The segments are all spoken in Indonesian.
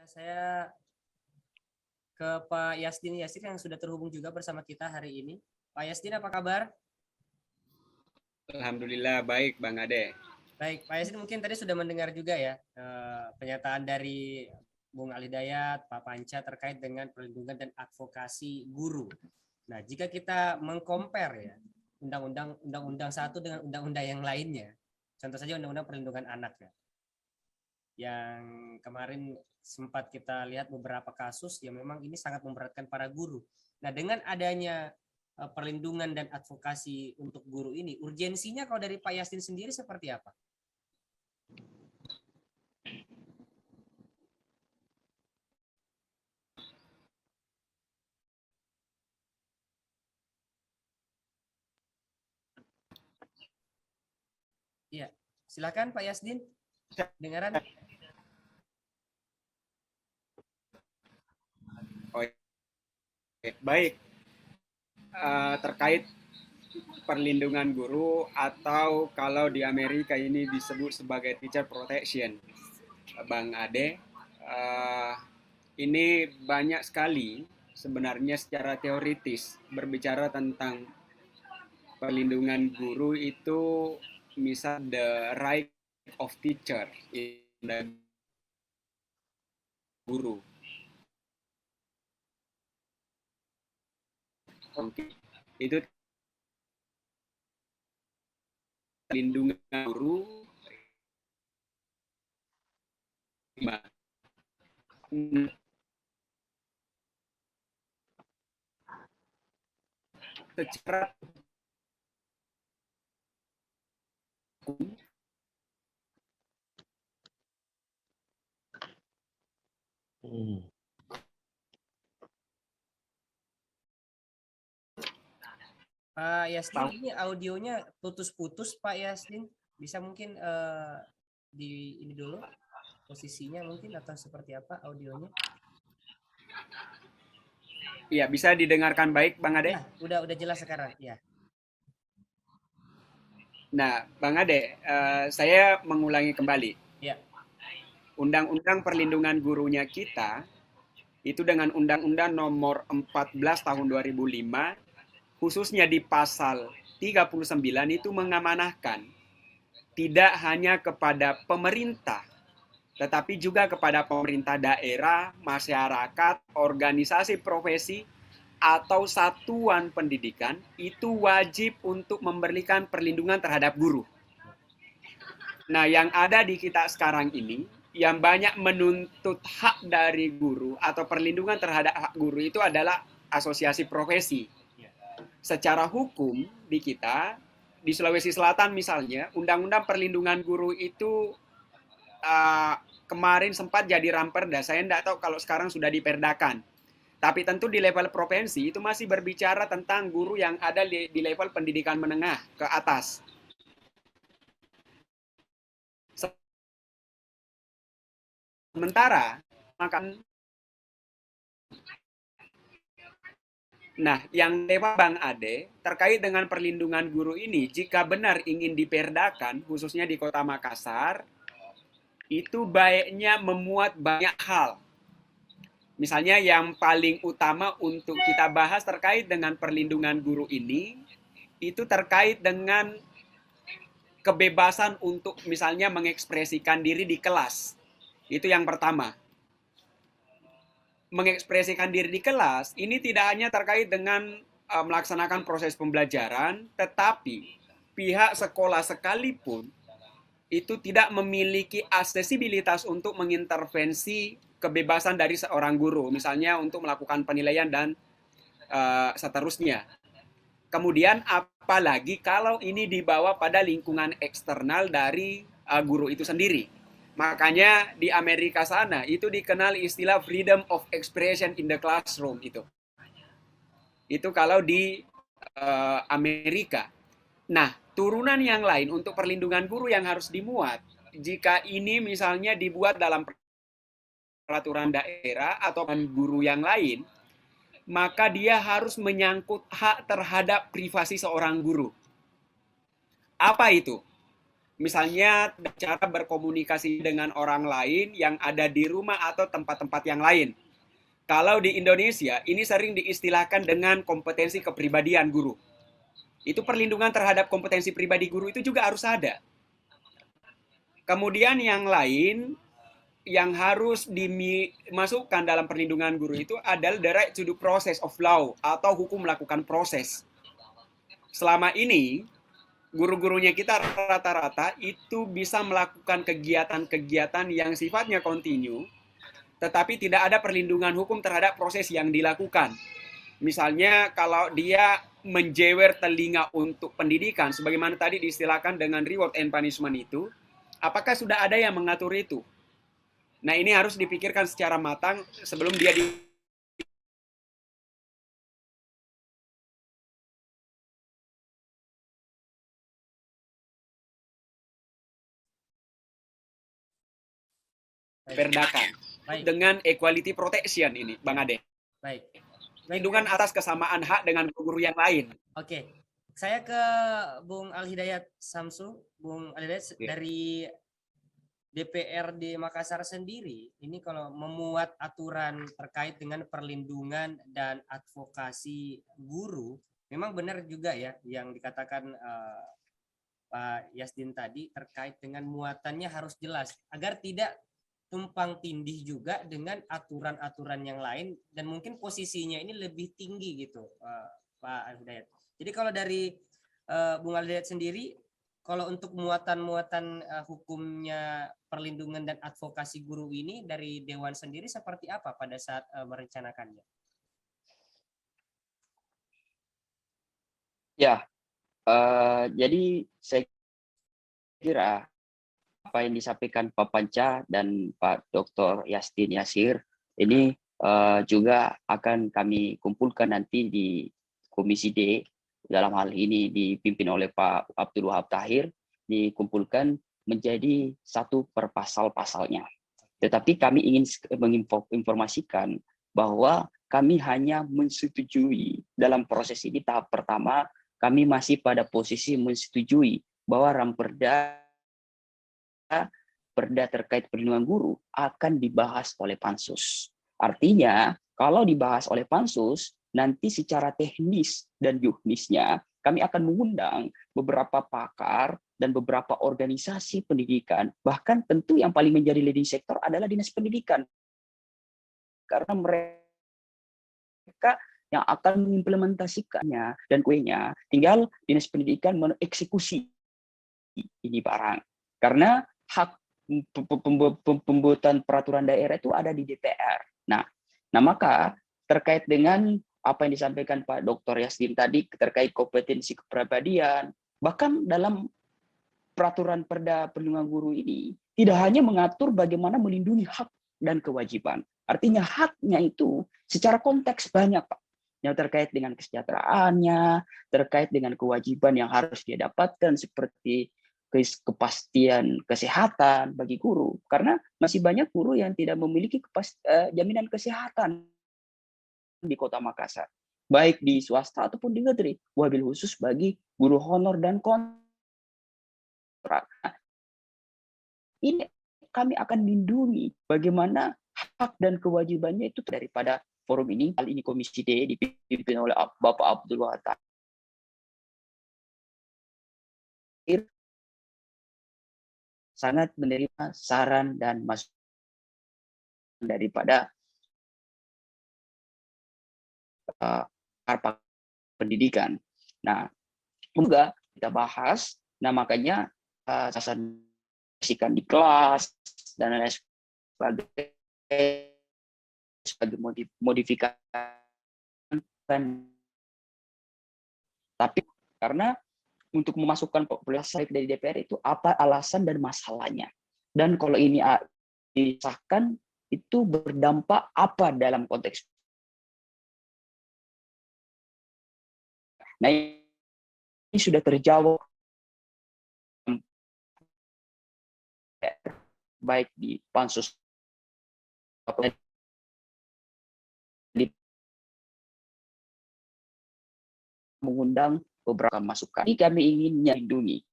Saya ke Pak Yasdin Yasir yang sudah terhubung juga bersama kita hari ini. Pak Yasdin, apa kabar? Alhamdulillah baik Bang Ade. Baik, Pak Yasdin mungkin tadi sudah mendengar juga ya pernyataan dari Bung Ali Dayat, Pak Panca terkait dengan perlindungan dan advokasi guru. Nah, jika kita mengcompare ya undang-undang satu dengan undang-undang yang lainnya, contoh saja undang-undang perlindungan anak ya, yang kemarin sempat kita lihat beberapa kasus yang memang ini sangat memberatkan para guru. Nah, dengan adanya perlindungan dan advokasi untuk guru ini, urgensinya kalau dari Pak Yastin sendiri seperti apa? Iya, silakan Pak Yasdin. Dengaran? Oh, baik. Terkait perlindungan guru atau kalau di Amerika ini disebut sebagai teacher protection, Bang Ade, ini banyak sekali sebenarnya secara teoritis berbicara tentang perlindungan guru itu, misal the right of teacher in the guru. Itu perlindungan guru secara Pak Yasdin, ini audionya putus-putus Pak Yasdin. Bisa mungkin di ini dulu posisinya mungkin atau seperti apa audionya? Iya, bisa didengarkan baik, Bang Ade? Ya, udah jelas sekarang. Ya. Nah, Bang Ade, saya mengulangi kembali. Ya. Undang-undang perlindungan gurunya kita, itu dengan Undang-Undang nomor 14 tahun 2005, khususnya di pasal 39 itu mengamanahkan tidak hanya kepada pemerintah, tetapi juga kepada pemerintah daerah, masyarakat, organisasi profesi, atau satuan pendidikan itu wajib untuk memberikan perlindungan terhadap guru. Nah, yang ada di kita sekarang ini, yang banyak menuntut hak dari guru atau perlindungan terhadap hak guru itu adalah asosiasi profesi. Secara hukum di kita, di Sulawesi Selatan misalnya, Undang-Undang Perlindungan Guru itu kemarin sempat jadi ramperda. Saya tidak tahu kalau sekarang sudah diperdakan. Tapi tentu di level provinsi itu masih berbicara tentang guru yang ada di level pendidikan menengah ke atas. Sementara, nah, yang lewat Bang Ade, terkait dengan perlindungan guru ini, jika benar ingin diperdakan, khususnya di Kota Makassar, itu baiknya memuat banyak hal. Misalnya yang paling utama untuk kita bahas terkait dengan perlindungan guru ini, itu terkait dengan kebebasan untuk misalnya mengekspresikan diri di kelas. Itu yang pertama. Mengekspresikan diri di kelas, ini tidak hanya terkait dengan melaksanakan proses pembelajaran, tetapi pihak sekolah sekalipun itu tidak memiliki aksesibilitas untuk mengintervensi kebebasan dari seorang guru, misalnya untuk melakukan penilaian dan seterusnya. Kemudian apalagi kalau ini dibawa pada lingkungan eksternal dari guru itu sendiri. Makanya di Amerika sana itu dikenal istilah freedom of expression in the classroom itu. Itu kalau di Amerika. Nah, turunan yang lain untuk perlindungan guru yang harus dimuat, jika ini misalnya dibuat dalam peraturan daerah atau guru yang lain, maka dia harus menyangkut hak terhadap privasi seorang guru. Apa itu? Misalnya cara berkomunikasi dengan orang lain yang ada di rumah atau tempat-tempat yang lain. Kalau di Indonesia, ini sering diistilahkan dengan kompetensi kepribadian guru. Itu perlindungan terhadap kompetensi pribadi guru itu juga harus ada. Kemudian yang lain yang harus dimasukkan dalam perlindungan guru itu adalah the right to the process of law atau hukum melakukan proses. Selama ini guru-gurunya kita rata-rata itu bisa melakukan kegiatan-kegiatan yang sifatnya kontinu, tetapi tidak ada perlindungan hukum terhadap proses yang dilakukan. Misalnya kalau dia menjewer telinga untuk pendidikan, sebagaimana tadi diistilahkan dengan reward and punishment itu, apakah sudah ada yang mengatur itu? Nah, ini harus dipikirkan secara matang sebelum dia diperdakan. Baik. Dengan equality protection ini, Bang Ade. Baik. Perlindungan atas kesamaan hak dengan guru yang lain. Oke. Saya ke Bung Al-Hidayat Samsu. Bung Al-Hidayat, dari DPRD Makassar sendiri, ini kalau memuat aturan terkait dengan perlindungan dan advokasi guru, memang benar juga ya yang dikatakan Pak Yasdin tadi terkait dengan muatannya harus jelas agar tidak tumpang tindih juga dengan aturan-aturan yang lain dan mungkin posisinya ini lebih tinggi gitu, Pak Al-Hidayat. Jadi kalau dari Bung Al-Hidayat sendiri, kalau untuk muatan-muatan hukumnya perlindungan dan advokasi guru ini dari Dewan sendiri seperti apa pada saat merencanakannya? Ya, jadi saya kira apa yang disampaikan Pak Panca dan Pak Dr. Yastin Yasir ini juga akan kami kumpulkan nanti di Komisi D, dalam hal ini dipimpin oleh Pak Abdul Wahab Tahir, dikumpulkan menjadi satu per pasal-pasalnya. Tetapi kami ingin menginformasikan bahwa kami hanya menyetujui dalam proses ini tahap pertama, kami masih pada posisi menyetujui bahwa Ramperda terkait perlindungan guru akan dibahas oleh Pansus. Artinya, kalau dibahas oleh Pansus, nanti secara teknis dan yuridisnya kami akan mengundang beberapa pakar dan beberapa organisasi pendidikan, bahkan tentu yang paling menjadi leading sektor adalah Dinas Pendidikan. Karena mereka yang akan mengimplementasikannya dan kuenya, tinggal Dinas Pendidikan mengeksekusi ini barang. Karena hak pembuatan peraturan daerah itu ada di DPR. Nah maka terkait dengan apa yang disampaikan Pak Dr. Yasdin tadi terkait kompetensi kepribadian, bahkan dalam peraturan Perda Perlindungan Guru ini tidak hanya mengatur bagaimana melindungi hak dan kewajiban. Artinya haknya itu secara konteks banyak, Pak. Yang terkait dengan kesejahteraannya, terkait dengan kewajiban yang harus dia dapatkan seperti kepastian kesehatan bagi guru, karena masih banyak guru yang tidak memiliki jaminan kesehatan di Kota Makassar, baik di swasta ataupun di negeri, wabil khusus bagi guru honor dan kontrak. Ini kami akan lindungi bagaimana hak dan kewajibannya itu daripada forum ini. Kali ini Komisi D dipimpin oleh Bapak Abdul Wahab Tahir sangat menerima saran dan masukan daripada pakar pendidikan. Nah, juga kita bahas. Nah, makanya sasaran di kelas dan lain sebagainya sebagai modifikasi. Tapi karena untuk memasukkan populasi dari DPR itu apa alasan dan masalahnya. Dan kalau ini disahkan itu berdampak apa dalam konteks. Nah, ini sudah terjawab baik di pansus mengundang beberapa masukan. Ini kami ingin melindungi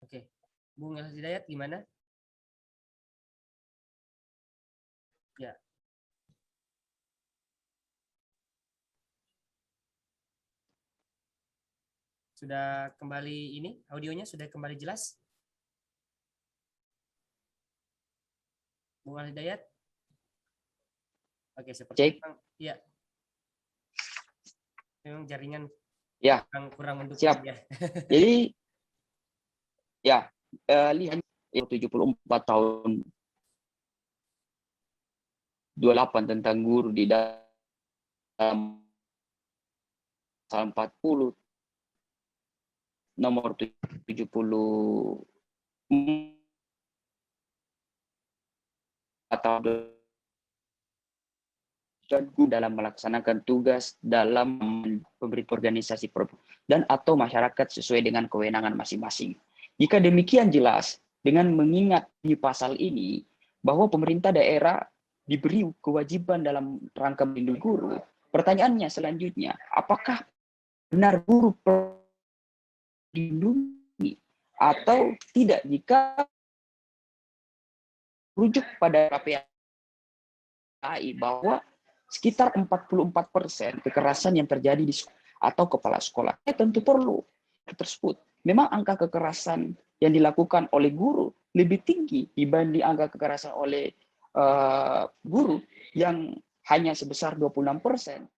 Oke, Bung Hidayat gimana? Ya. Sudah kembali ini audionya sudah kembali jelas? Bung Hidayat? Oke, seperti Cek. memang ya. Memang jaringan Ya, kurang mendukung siap. ya. Jadi ya, lihat 74 tahun 28 tentang guru di dalam pasal 40 nomor 70 atau dalam melaksanakan tugas dalam pemberita organisasi dan atau masyarakat sesuai dengan kewenangan masing-masing. Jika demikian jelas, dengan mengingat di pasal ini bahwa pemerintah daerah diberi kewajiban dalam rangka melindungi guru, pertanyaannya selanjutnya, apakah benar guru dilindungi atau tidak jika rujuk pada KPAI bahwa sekitar 44% kekerasan yang terjadi di atau kepala sekolah. Tentu perlu tersebut. Memang angka kekerasan yang dilakukan oleh guru lebih tinggi dibanding angka kekerasan oleh guru yang hanya sebesar 26%.